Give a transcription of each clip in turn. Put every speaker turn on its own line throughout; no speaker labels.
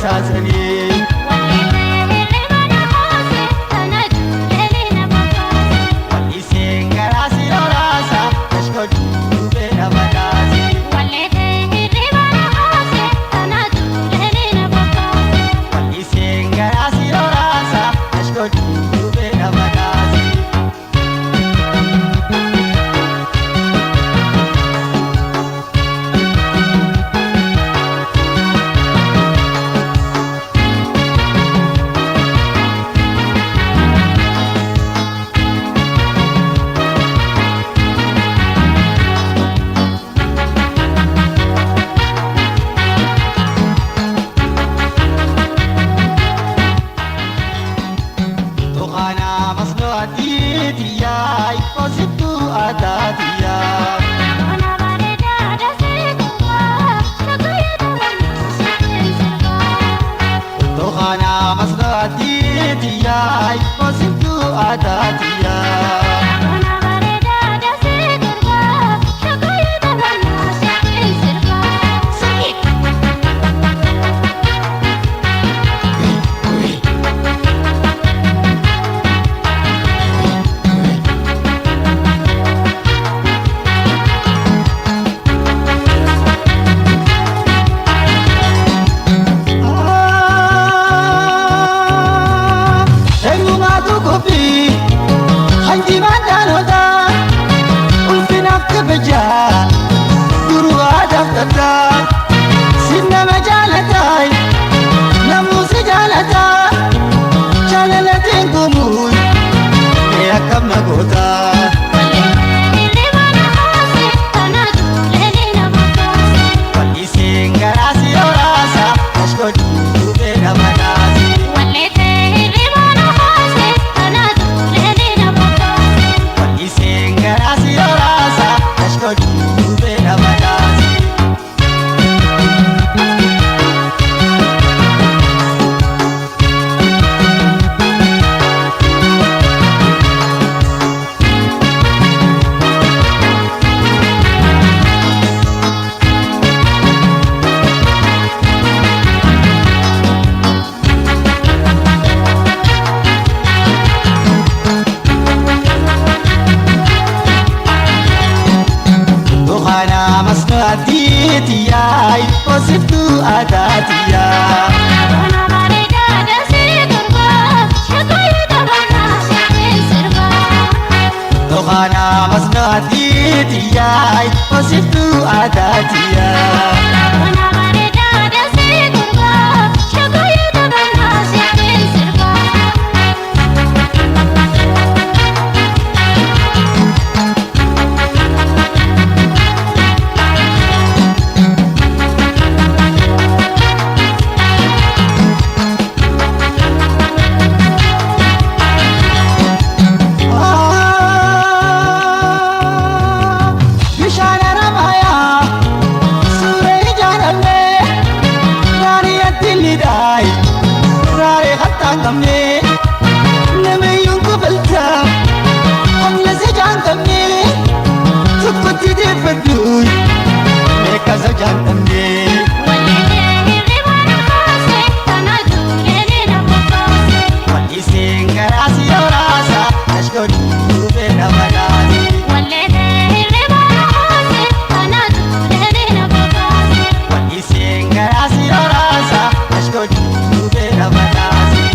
basaasanii. Wal'iseen garaa si lolaasa kashkooduu beela badhaasi. Wal'iseen garaa si lolaasa kashkooduu beela badhaasi. Tuqana masno aditiya ikositu adatiya. Tuqana masno aditiya ikositu adatiya. Hanji madanoda ulfinaaf kabaja duruwaadhaaf dadda sinna majaalatai namuusi jaalata jaalalatiin gumuun mee akkam nagoota. Wal'iseen garaa si lolaasa kashkooduu beela badhaasi. Wal'iseen garaa si lolaasa kashkooduu beela badhaasi. Tuqana masno aditiya ikositu adatiya. Tuqana masno aditiya ikositu adatiya. Bishaan Haramaayaa suuraa ijaaramne raarii attilidhaayi raarii hattaan qabne namayyuun kofalta humna sejaan qabne tokkotti deeffadhuun meeqa sejaan qabne. Wal'iseen garaa si lolaasa kashkooduu beela badhaasi. Wal'iseen garaa si lolaasa kashkooduu beela badhaasi.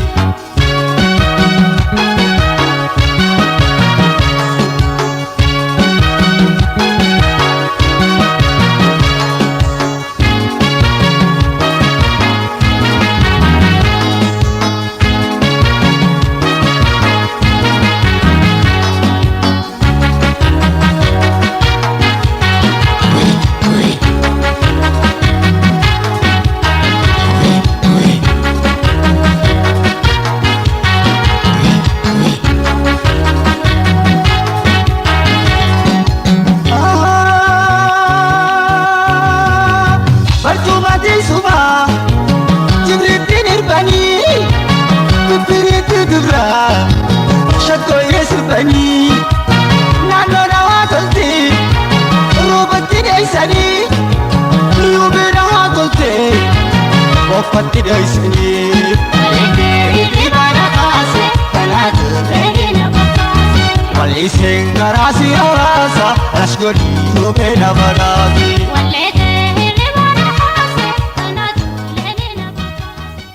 uffatti dhoysanii Inni bara kaase kanaatu ta'e nama kaase Walliseen garaa si hawaasa anas godhii dhufee nama laati
Wallee ta'e bara kaase kanaatu ta'e nama kaase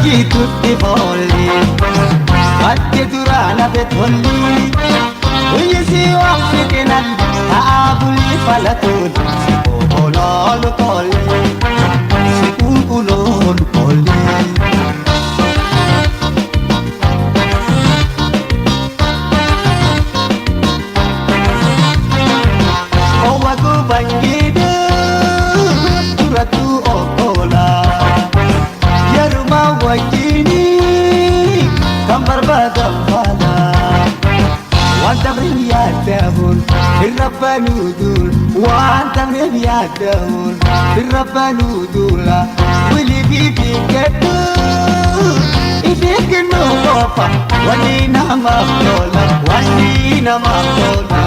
bajiitutti foolli Ati duraana betolli Uyyisi waan fidhinan ta'aa bulli falatuun Si qulquloolu tolli Si qulquloolu tolli Owa gubangidu Turatu okola Yeruma wajini Kambar badam fala Wanta briyadahun Irrabanudul Wanta briyadahun Irrabanudula Wili bibi kedu Ibiginu opa Wani nama kola Wani nama kola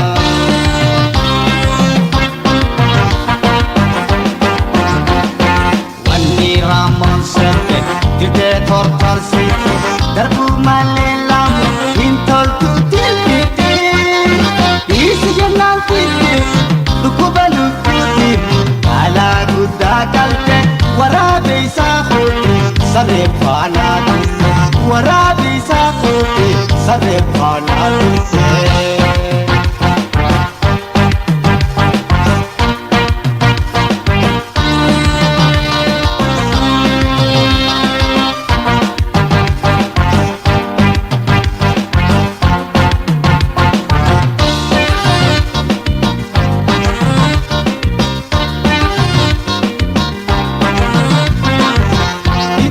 Ramon serte dite tortar site darbu malelamu intol tutil pite isi jalan pite lukubalu kuti kala gudda kalte warabe sahuti sare fana tutte warabe sahuti sare fana tutte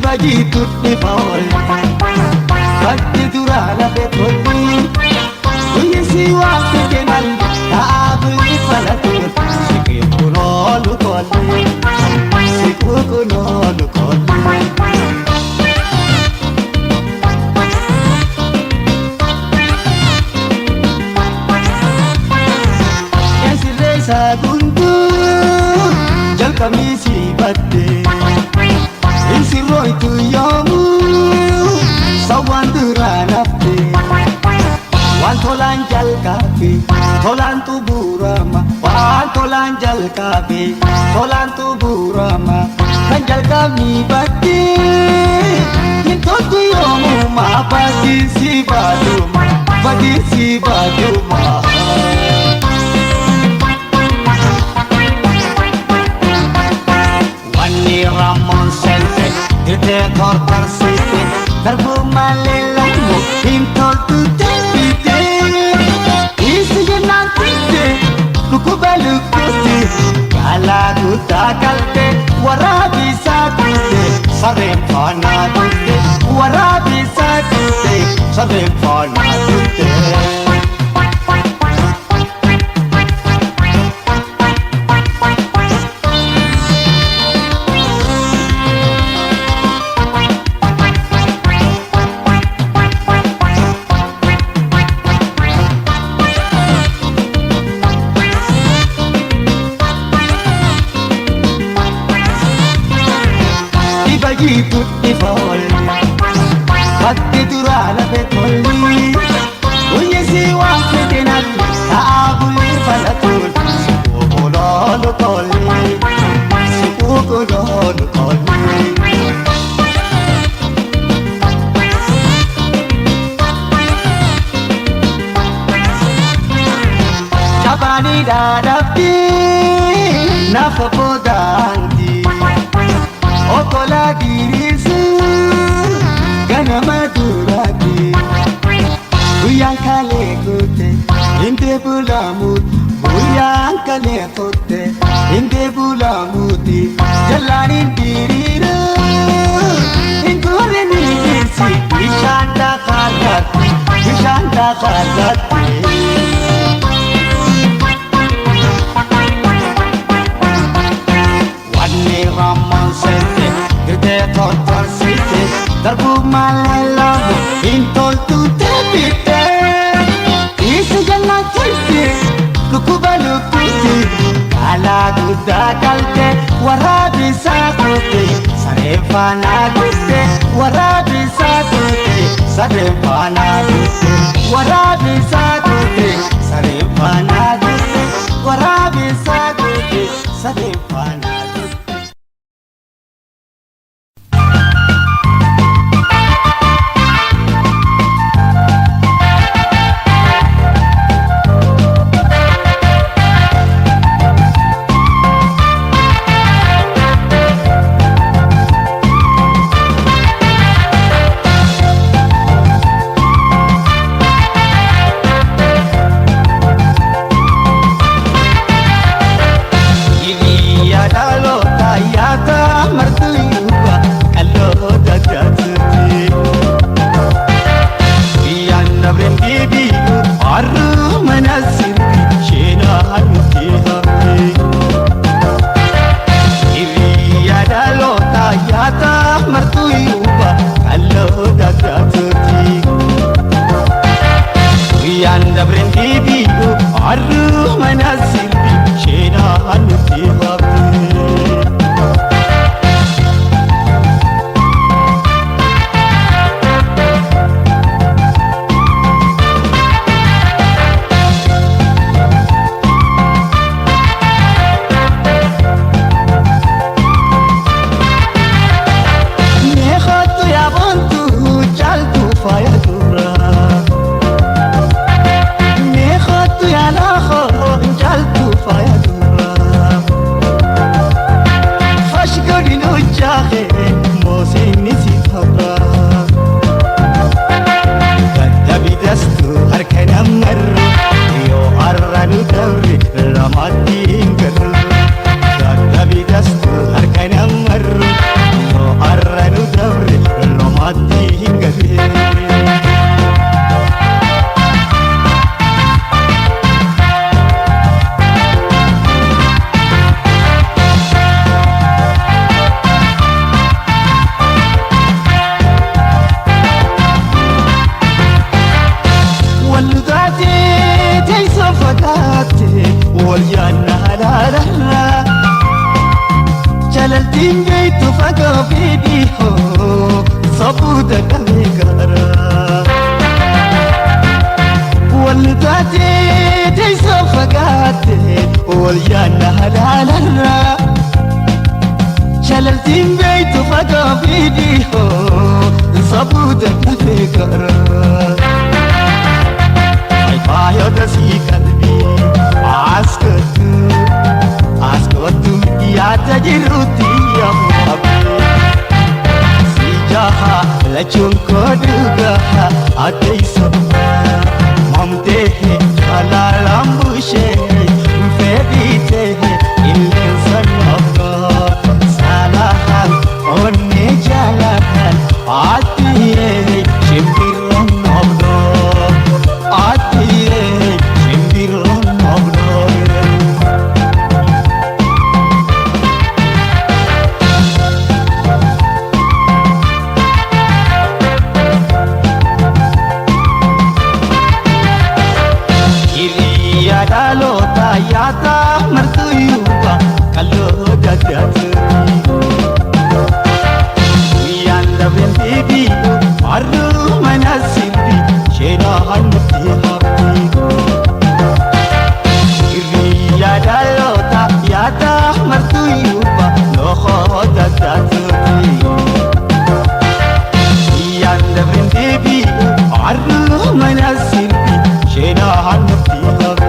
bajiitutti foolli Ati duraana betolli Uyyisi waan fidhinan ta'aa bulli falatuun Si qulquloolu tolli Si qulquloolu tolli Ensirree isaa guntuu jalqabni si badde Insirroitu yomu Sawan duranafte Wan tolan jalkabe Tolan tuburama Wan tolan jalkabe Tolan tuburama Kan jalkabni bati Nintotu yomu ma Badi si baduma Badi si baduma Wani Ramon sente dite tortar site darbu malelamu intol tutte pite isi jalan pite lukubalu kuti kala gudda kalte warabi sakute sare fana tutte warabi sakute sare fana tutte bajiitutti foolli Ati duraana betolli Uyyisi waan fidhinan ta'aa bulli falatuun Si qulquloolu tolli Si qulquloolu tolli Shabaani daadabdi nafa boodaanti Okola dirisu ganama durati Buyan kale kote inde bulamut Buyan kale kote inde bulamuti Jalani diriru Ingore nisi Ishanda kharati Ishanda kharati Wani Ramon sente dite tortar site darbu malelamu intol tutte pite isi jalan pite lukubalu kuti kala gudda kalte warabi sakuti sare fana tutte warabi sakuti sare fana tutte warabi sakuti sare fana tutte warabi sakuti sare fana tutte dabre lamatti hin galu dadhabi dastu harka namarru yoo har'a nu dabre lamatti hin galu. Jalaltiin beektu fagoo fi dhihoo sabuuta qabee gara walli taatee teessoo fagaattee wal yaadna halaalarra. Jalaltiin beektu fagoo fi dhihoo sabuuta qabee gara faayota sii qalbii askootu yaada jiruuti yaamuudhaaf si jaha lachuun kooduugaa adeemsa mamtee alaalaan bushee fedhitee illeensa naafaa saalahaan onnee jaalaan atiyee shimbirroon naafnoo atiyee shimbirroon naafnoo. Yaata martuu yuuba kalloo gaggaatee guyyaan dabreen deebii har'uu mana sirbi sheenaan nutti hafti hirriyaa dhaloota yaata martuu yuuba lookoo gaggaatee guyyaan dabreen deebii har'uu mana sirbi sheenaan nutti hafti.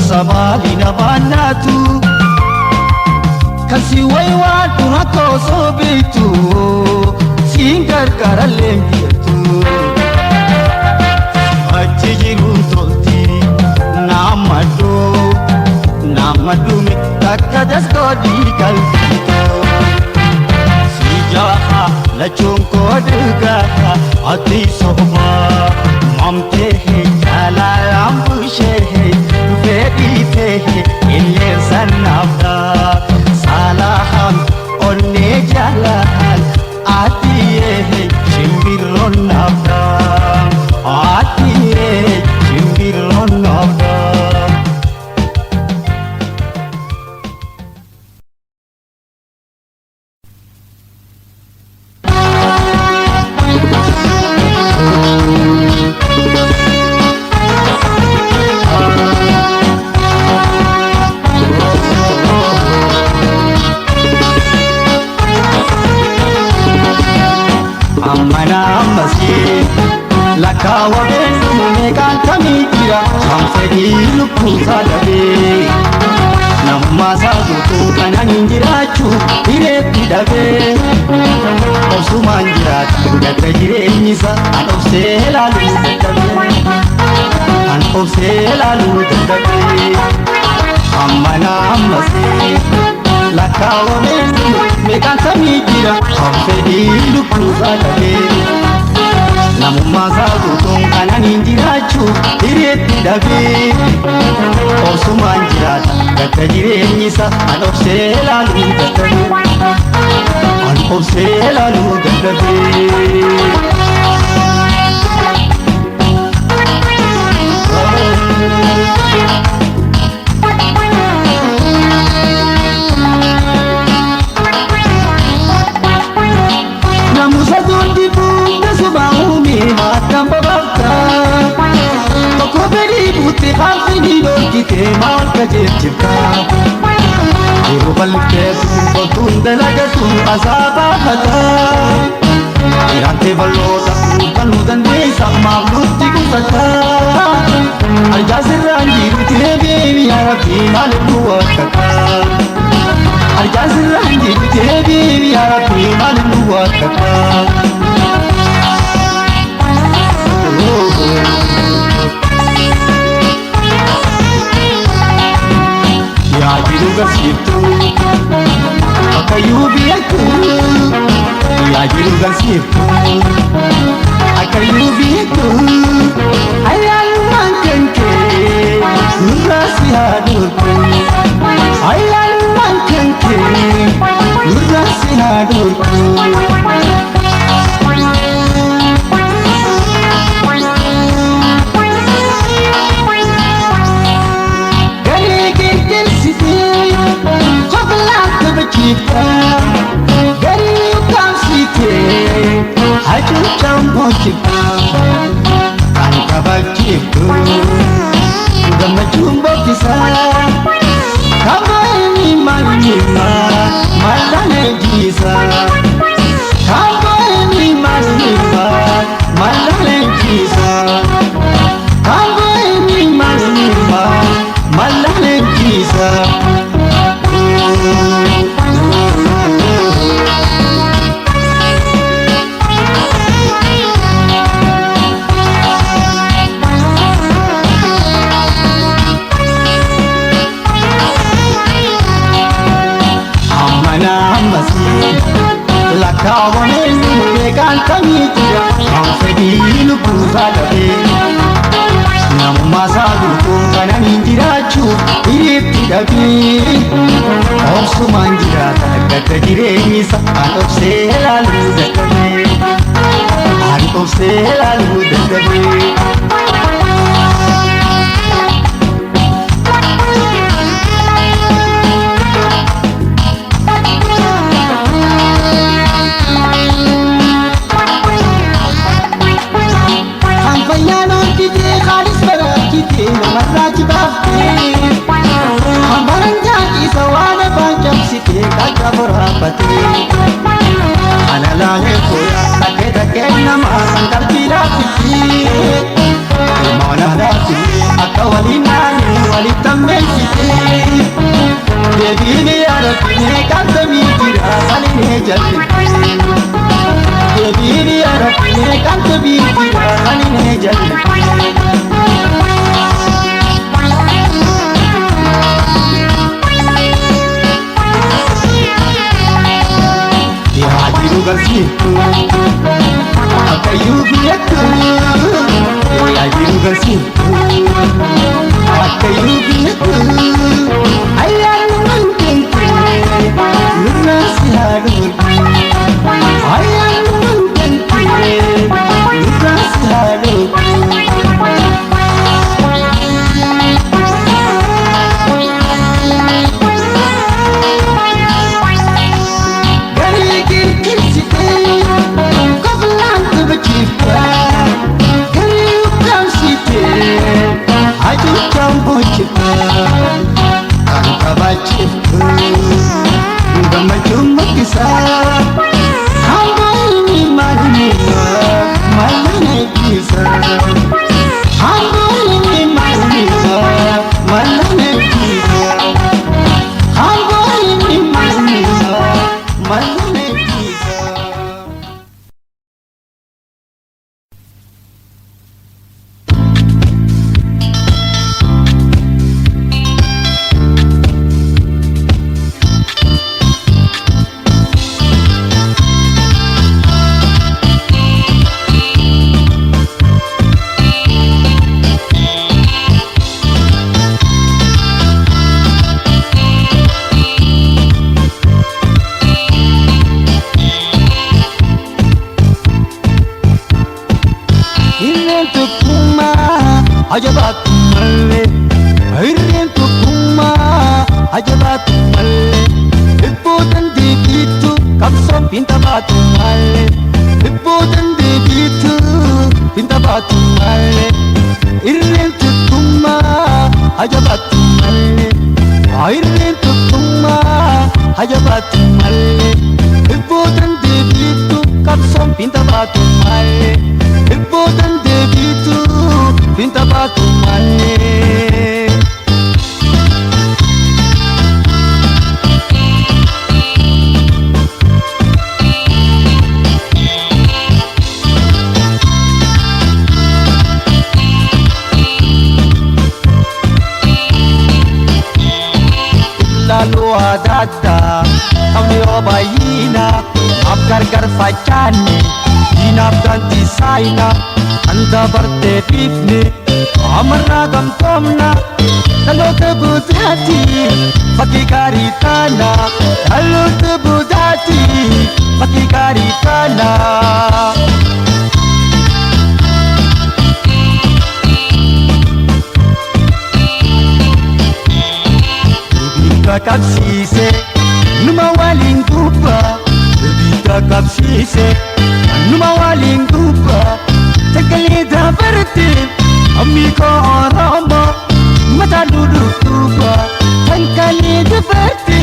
Sabalina banatu kasi waywa turako sobitu singar karalembiatu ajiru tolti namadu me takadas kodi kalbito sijaha lachon koduga ati soba mamte jala ambushe fedhite illeensa naafaa saalahaan onnee jaalaan atiyee shimbirroon naafaa atiyee shimbirroon naafaa. Lakkaawwa beeknu meeqaan kamii jira kan fedhii lubbuu saalabee namummaa isaa guutuu kanaan hin jiraachuu hireetti dhabee obsumaan jiraatu gadda jireenyi isaa an obsee ilaaluu dadhabee an obsee ilaaluu dadhabee ammana ammasee lakkaawwa beeknu meeqaan kamii jira kan fedhii lubbuu saalabee namummaa isaa guutuun kananiin jiraachuu hiriyeetti dhabee obsumaan jiraata gadda jireenyi isaa an obsee laaluu dadhabee an obsee laaluu dadhabee. Namusa tundi bunda subaumi matam babakka Toko beri buti hafini dorkite maal kajeerchifta Yeroo balkeetu bottuun dalagatu asaabaa fata Iraantee balloota baluu dandeessa maaf nutti gufata Arjaa sirraan jirutti deebiin yaa Rabbi maaliif nu wakkata Arjaa sirraan jirutti deebiin yaa Rabbi maaliif nu wakkata Yaa jiru garsiiftu Akayyuu biyyattu Yaa jiru garsiiftu Akayyuu biyyattu Ayyaalumaan kan kee nurraa si haa dhorku Ayyaalumaan kan kee nurraa si haa dhorku Gari kamsite haju chambo chipta kan kabachiptu gamachumbo kisa kama ni malima malane jisa kama ni malima malane jisa kama ni malima malane jisa Lakkaawwameen beekaan kamii jira kan fedhii lubbuu isaa dhabee namummaa isaa guutuun kananiin jiraachuu hiriyeetti dhabee obsumaan jiraata gadda jireenyi isaa an obsee laaluu dadhabee an obsee laaluu dadhabee. Ana laalee kura takkee takkee namaa sankar jiraa fiti Ilmoona laati akka waliin naannee waliin tammeessite Deebiin yaadatinee kantamii jira salinee jalte Deebiin yaadatinee kantamii jira salinee jalte Garsiiftu Akayyuu biyyattu Yaa jiru garsiiftu Akayyuu biyyattu Ayyaalumaan kan kee nurraa si haa dhorku Ayyaalumaan kan kee nurraa si haa dhorku Gari kamsite haju chambo chipta ajabatu malle Aireen tokkummaa ajabatu malle Irbootan deebiitu qabsoon pinta baatu malle Irbootan deebiitu pinta baatu malle Lalu adada kami obayina abgar facane dinab ganti saina anda barte pifne amarna gam tomna lalu tebudati fakikari tana lalu tebudati fakikari tana Kapsise numa walingupa bita kapsise numa walingupa tekalida berti amiko orama mata dulu tuba tekalida berti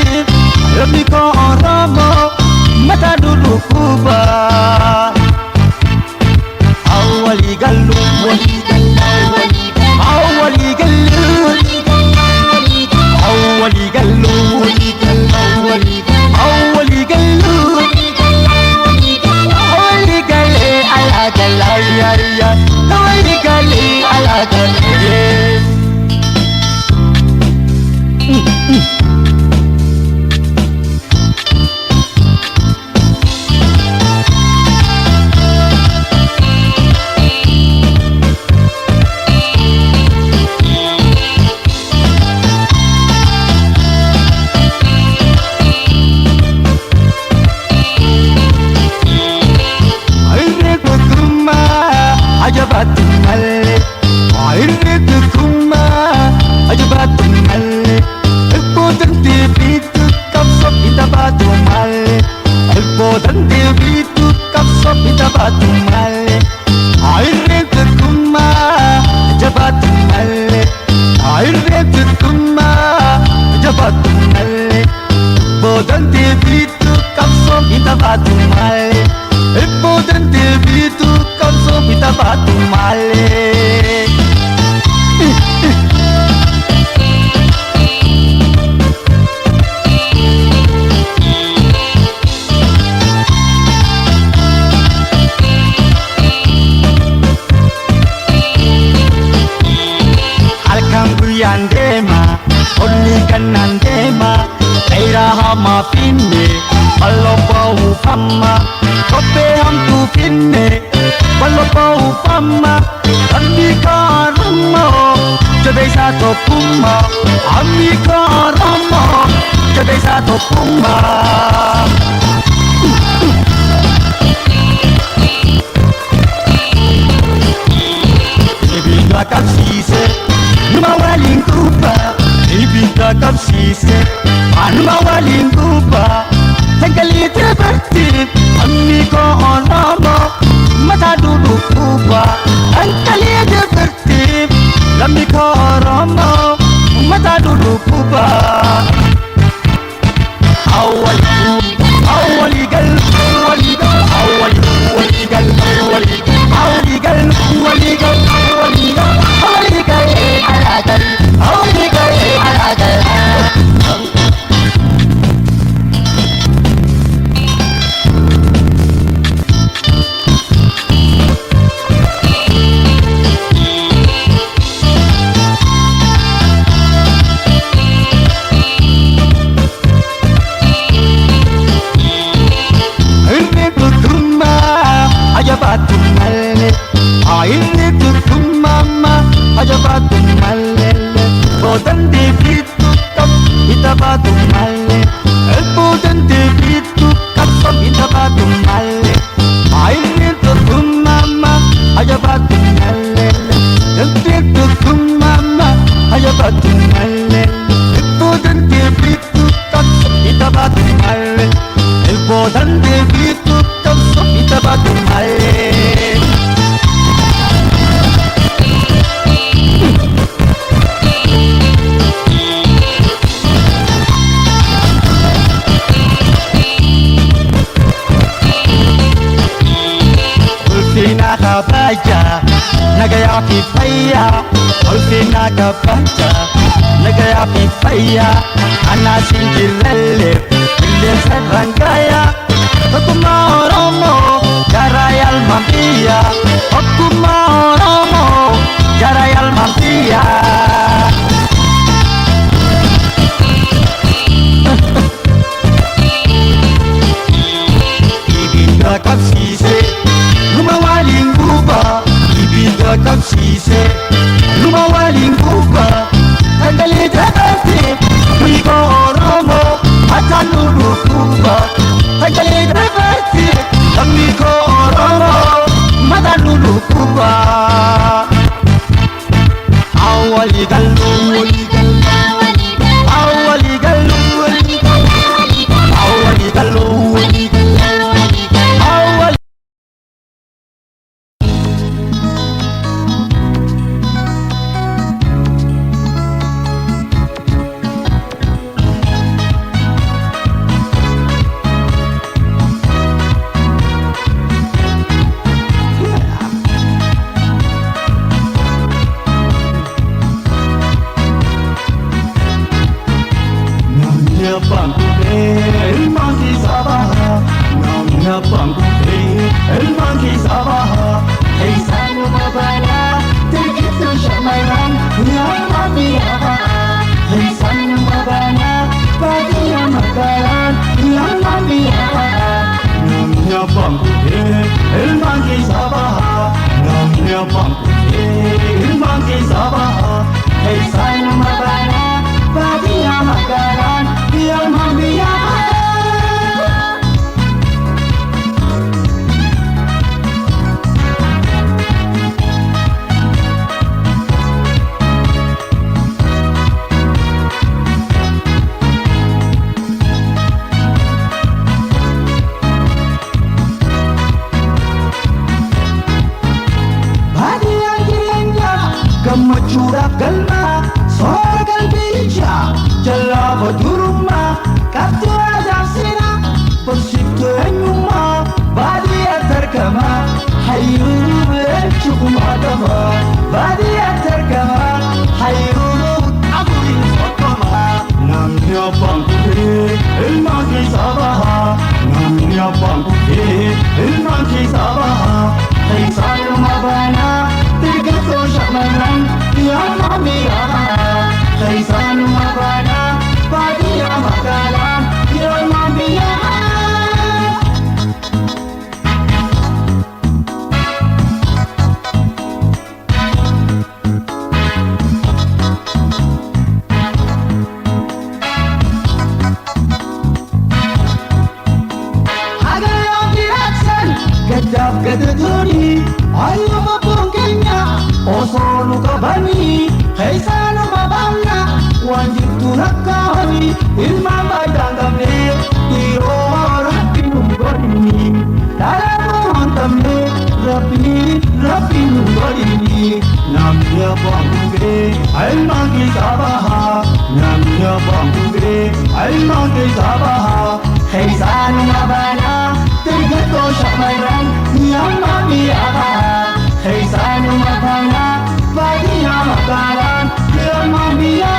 amiko orama mata dulu kuba awali gallu wali awali gallu أولي قلو أولي قلو أولي قلي على قلي يا أولي قلي على قلي ajabatu malle airne kuma ajabatu malle ibodan debitu kapso pitabatu malle ibodan debitu kapso pitabatu malle airne kuma ajabatu malle airne kuma ajabatu malle ibodan debitu kapso pitabatu malle ibodan debitu kapso pitabatu malle halkan guyyan deema onni gannan deema dheeraa hamaa finne ballo ba'uu famma kophee hamtuu finne ballo ba'uu famma ammi kaaramoo jabeessaa tokkummaa ammi kaaramoo jabeessaa tokkummaa. Ibidda qabsiise numa waliin guuba ibidda qabsiise anuma waliin guuba tenkaliite barti ammi koo oramo mata dulu guuba tenkaliite barti ammi koo oramo mata dulu guuba awali awali gal awali gal awali awali gal awali awali gal awali gal awali gal awali gal ala gal awali gal ala gal ajabatu malle airne tukuma ajabatu malle bodan debitu kap itabatu malle bodan debitu kap itabatu malle airne tukuma ajabatu malle debitu tukuma ajabatu malle bodan debitu kap itabatu malle bodan debitu kap itabatu malle kabaja nagaya fi fayya ulfina kabaja nagaya fi fayya ana sinjirelle ille sarangaya okuma oromo jarayal mampiya okuma oromo jarayal mampiya ibinda kapsise luma walinguba ibinda kapsise luma walinguba tangale dabate kuiko oromo atanulu kuba tangale dabate kuiko oromo matanulu kuba awali galu awali galu awali galu el monkey sabaha namna panguke el monkey sabaha hey sanu mabana tegitu shamaran ya mabiya hey sanu mabana padia makaran ya mabiya namna panguke el monkey sabaha namna panguke el monkey sabaha hey sanu mabana padia makaran ya mabiya Kemacura galma, sorgal bija, jalaba duruma, katura jasina, bersitu enyuma, badia terkama, hayu bercuma dama, badia terkama, hayu agui sokama, namnya bangkuke, ilmaki sabaha, namnya bangkuke, ilmaki sabaha, hey sayu mabana. Tegato shamaran ya mamiya kaisanu mabana padia makalan ya mamiya agar yang diaksan gedap geduduri ayo mabungkenya osonu kabani kaisanu mabanga wanjitu nakani ilma badangamne iro rapinu godini dalamu hantamne rapinu godini namnya banguge almangi sabaha namnya banguge almangi sabaha kaisanu mabana tegato shamaran yamamiya hey sanu mabana badia makaran ya mamiya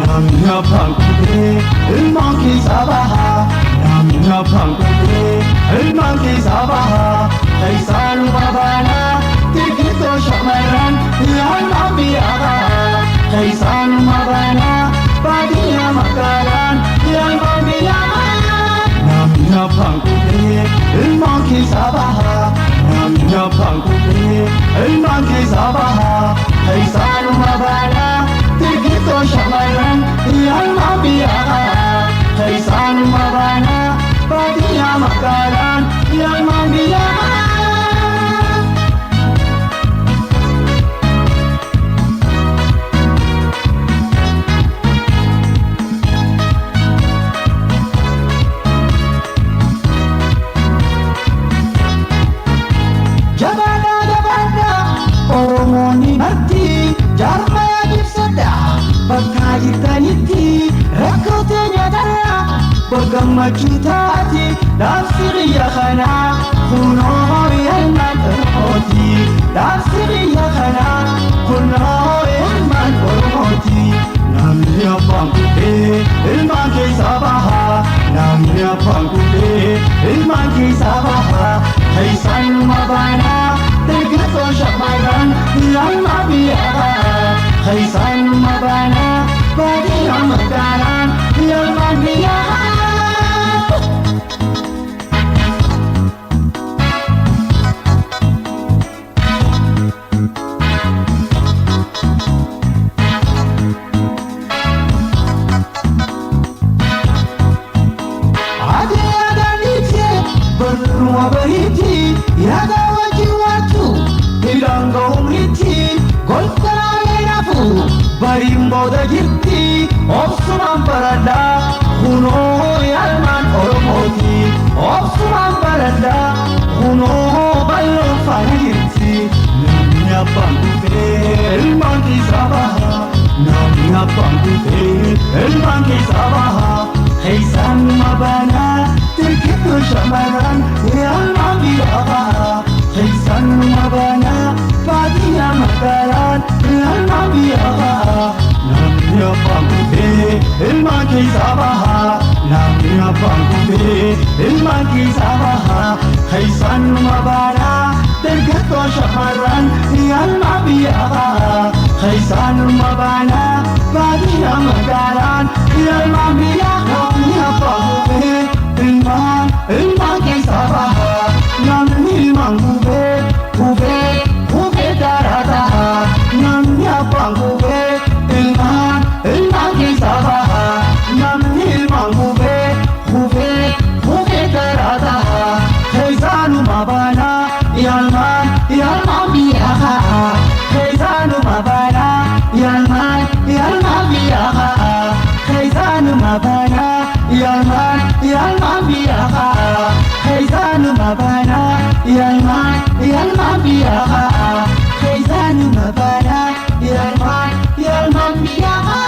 namnya bangkuke el monkey sabaha namnya bangkuke el monkey sabaha hey sanu mabana tegitu shamaran ya mamiya kaisanu mabana padia makalan ya mamiya namnya bangkuke el monkey sabaha namnya bangkuke el monkey sabaha kaisanu mabana tegitu shamaran ya mamiya kaisanu mabana padia makalan ya mamiya وقمتشو تاتي دافسي يا خنا خنو يلمان أرموتي دافسي يا خنا خنو يلمان أرموتي نامي أبانكو ilman kee sabaha namni afaan kubbee ilman kee sabaha keessan mabana deeggartoo shamarran ilma biyyaa keessan mabana baadiyyaa magaalaan ilma biyyaa. Barimboda jirti obsuman barada kuno yalman oromoti obsuman barada kuno ballo fana jirti namni abbaan kufe ilmaan keessaa baha namni abbaan kufe ilmaan keessaa baha keessan mabana tirkitu shamaran yalman biyyaa baha keessan mabana baadiyyaa magaalaan yalman biyyaa baha namni abbaan kufe ilmaan keessaa baha namni abbaan kufe ilmaan keessaa baha keessan mabana deeggartoo shamarran yalman biyyaa baha keessan mabana baadiyyaa magaalaan yalman biyyaa namni abbaan kufe ilmaan keessaa baha namni ilmaan kufe darataha namni abbaan kufe ilmaan keessaa baha namni ilmaan kufe darataha keessanuma bana yalman biyyaa keessanuma bana yalman biyyaa keessanuma bana yalman biyyaa keessanuma bana yalman biyyaa keessanuma bana yalman biyyaa.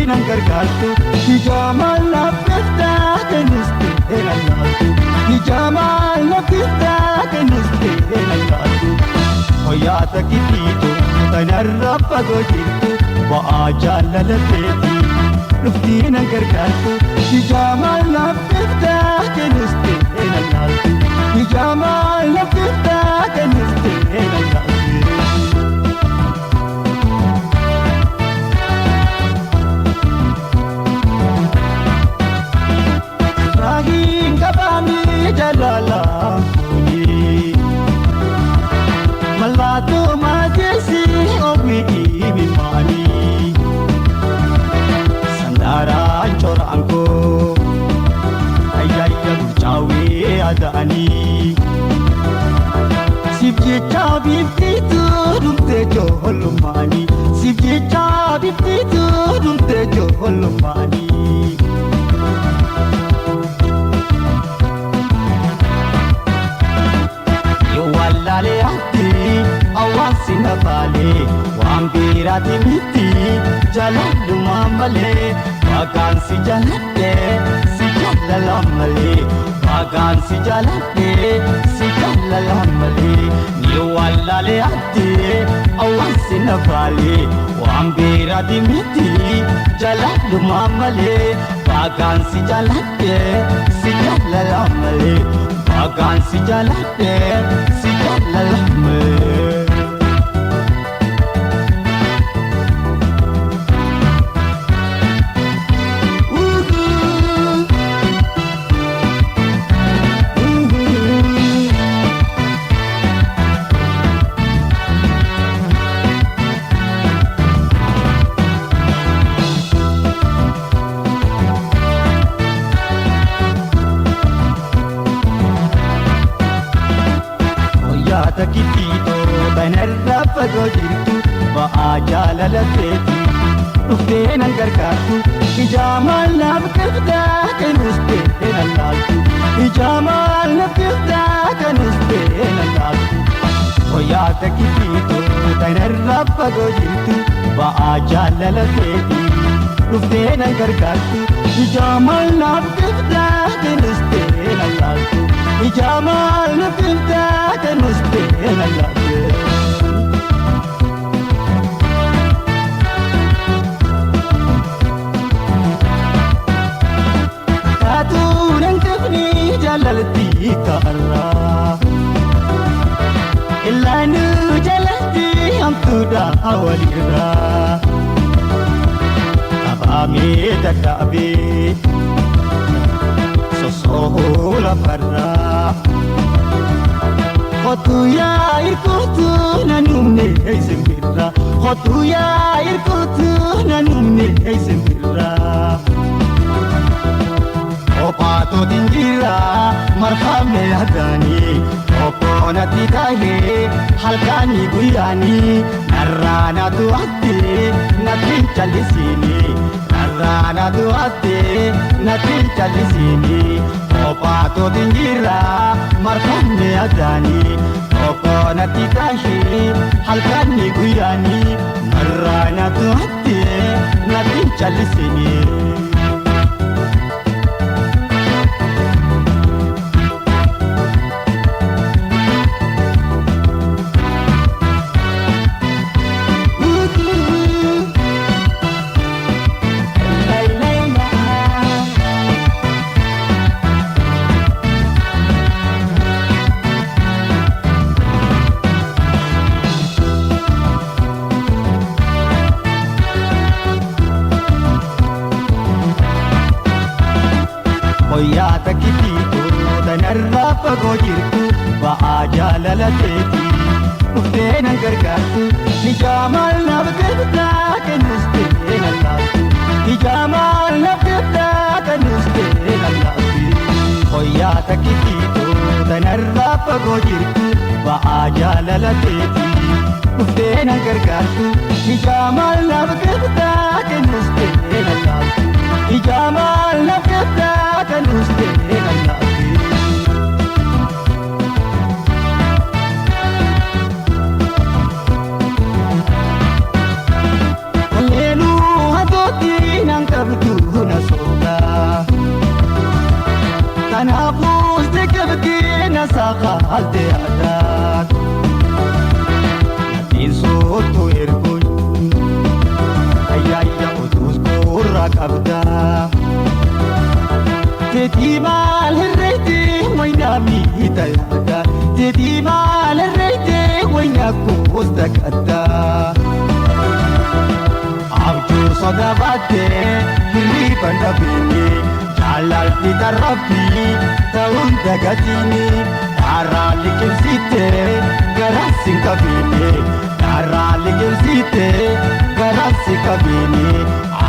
Nan gargaartu hijama laffetta keniste enalaatu hijama laffetta keniste enalaatu hoyaata kitiito tanarra fagoo jirtu ba'aa jaalalateeti dhuftii nan gargaartu hijama laffetta keniste enalaatu hijama laffetta keniste enalaatu. Jalala kuni malatu majesi omi imani sandara choranko ayaya chawi adani sibje chabi titu dumte jolumani sibje chabi titu dumte jolumani. Wallale ati awasi nafale wambirati miti jaladu mamale vakansi jalate si jalalamale vakansi jalate si jalalamale ni wallale ati awasi nafale wambirati miti jaladu mamale vakansi jalate si jalalamale Agan si jalate si jalalame. jaalalateeti dhuftee nan gargaartu ijaamaan naaf qiftaa kan ustee nan laaltu ijaamaan naaf qiftaa kan ustee nan laaltu hoyaa takkiitu tanarraa fagoo jirtu ba'aa jaalalateeti dhuftee nan gargaartu ijaamaan naaf qiftaa kan ustee nan laaltu ijaamaan naaf qiftaa kan ustee nan laaltu. Jalalti karra illanu jalalti amtuda awalira abami dakabe sosola farra khotu ya irkutu nanumne eisimbira khotu ya irkutu nanumne eisimbira Opato dingira marhamne hadani opona titahe halkani guyani narrana duatte natin chalisini narrana duatte natin chalisini Opato dingira marhamne hadani opona titahe halkani guyani narrana duatte natin chalisini Hoyaa takkiitu tanarraa fagoo jirtu ba'aa jaalalateeti dhuftee nan gargaartu ijaamaan naaf qiftaa kan ustee nan laaltu ijaamaan naaf qiftaa kan ustee nan laaltu hoyaa takkiitu tanarraa fagoo jirtu ba'aa jaalalateeti dhuftee nan gargaartu ijaamaan naaf qiftaa kan ustee nan laaltu ijaamaan naaf qiftaa kan ustee nan laaltu. Halleluu hatootti nan qabdu na soota kanaafuu si qabdee na saaqaalte aadaa natiin soottu erguun ayyaayya utuus gurra qabdaa. Teti mal herrete wayna miita yaada Teti mal herrete wayna kuusta kadda Abjuu sodabaate hirriban dhabini Jaalalti darabbi ta'uun dagatini Daaraa liqimsite garasi kabini Daaraa liqimsite garasi kabini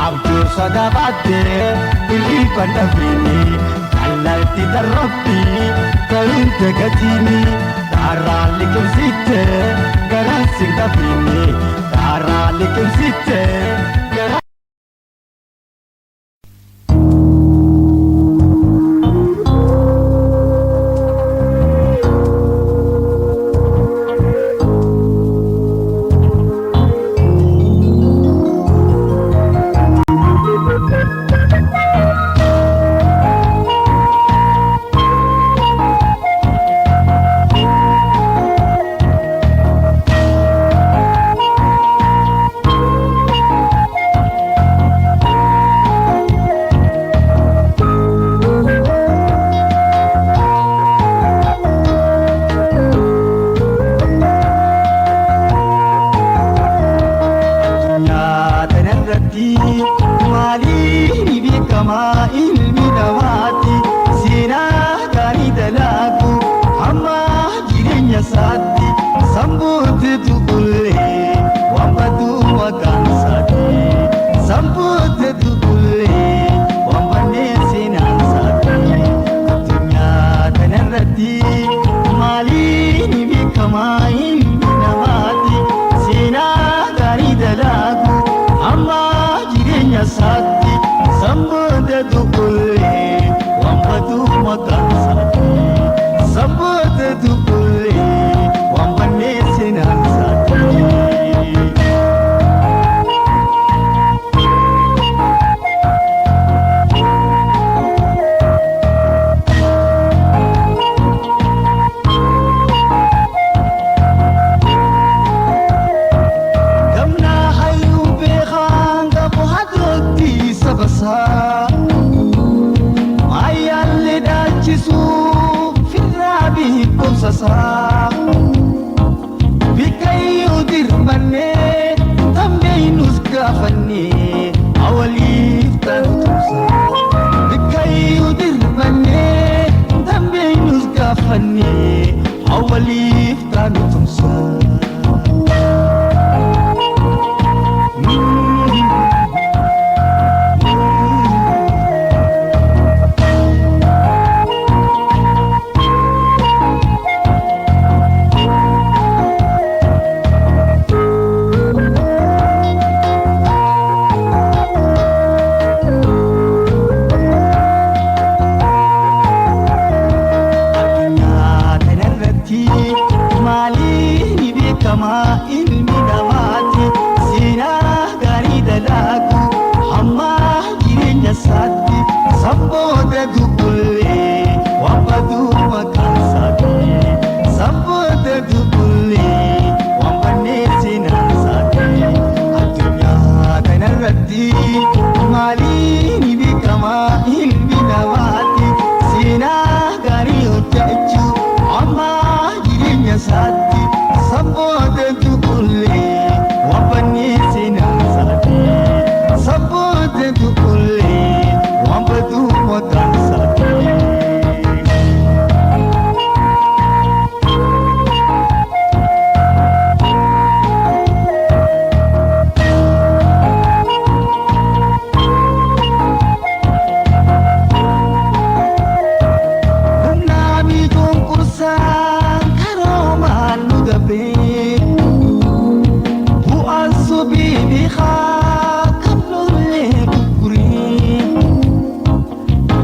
Abjuu sodabaate hirriban dhabini Jaalalti darabbi ta'uun dagatini Daaraa liqimsite garasi kabini Daaraa liqimsite garasi Maaliin namaati seenaa gaarii dalaagu Sambooda dukulee wambatu makaansaati. Sambooda dukulee wambannee seenaansaati. Mayyalle daalchisuu firraabii qomsasaa bikayyuu dirmannee tambeenyus gaafannee awwaliif taatuusaa bikayyuu dirmannee tambeenyus gaafannee awwaliif taatuusaa. Kama ilmi namaati seenaa gaarii dalaagu hamma jireenya isaatti sambooda dukulee wambatu makaansaati. Sambooda dukulee wambannee seenaasaati. Addunyaa kanarratti maaliin beekama ilmi namaati seenaa gaarii hojjechuu hamma jireenya isaatti. Sambooda dukulee wambannee seenaasaati. Sambooda dukulee wambatu makaansaati. Humnaabii konkursaan karoomaan nu gabee bu'aan subii biqaa kabloollee gurgurii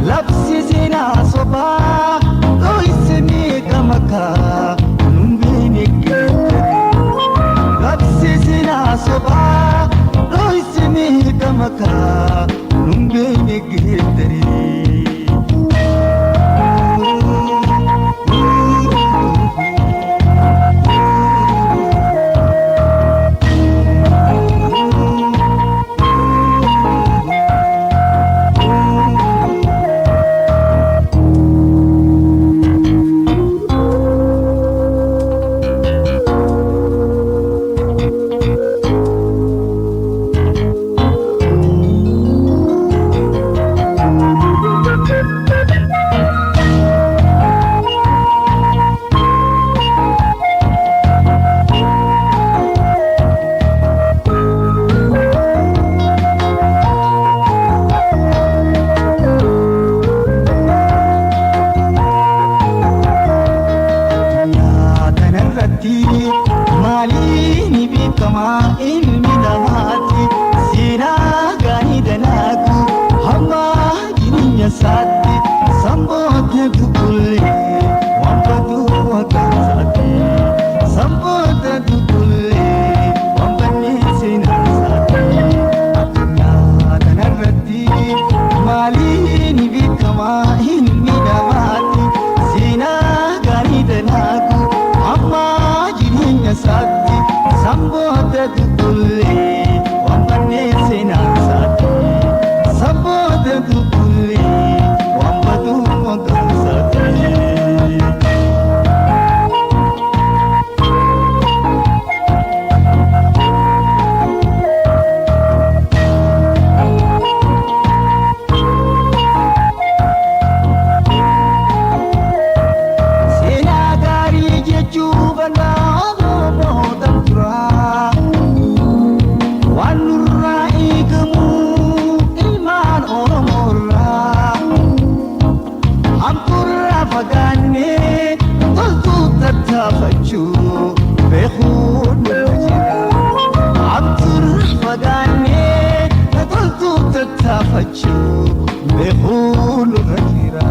labsi seenaa sobaa dho'isamee gamakaa numbeene geeddaree labsi seenaa sobaa dho'isamee gamakaa numbeene geeddaree. gaafachuu beekuu nurra jira.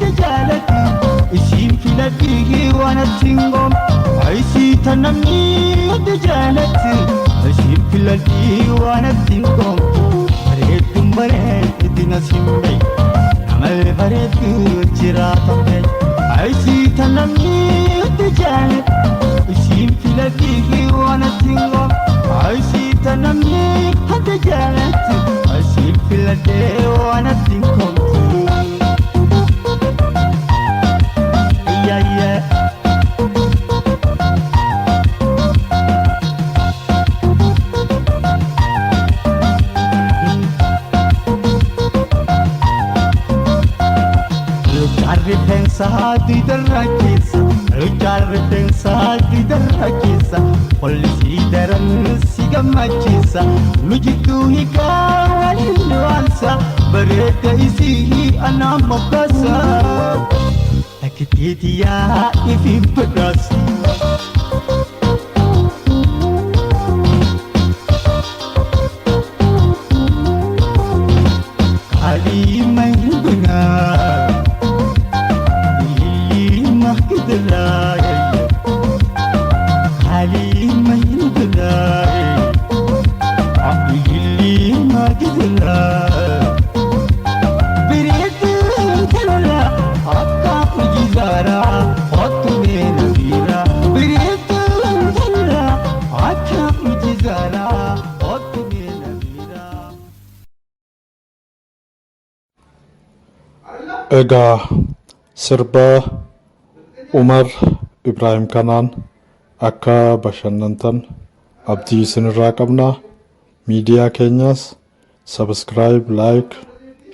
تجالتي اسم في لديه وانا تنقم عيسي تنمي تجالتي اسم في لديه وانا تنقم بريد بريد دينا سمي عمل بريد جراتي عيسي تنمي تجالتي اسم في لديه وانا تنقم عيسي تنمي تجالتي اسم في لديه وانا تنقم Saati darrakisa, ujarreten saati darrakisa, polisi daran sigamachisa, lujitu hika walinuansa, bereta isi anam mokasa, akitiya ifim pedasi. Kali main benar.
Egaa sirba Umar Ibrahim kanaan akka bashannantan abdii isinirraa qabna. Miidiyaa keenyaas subscribe, like,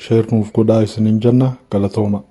share nuuf godhaa isiniin jenna. Galatooma.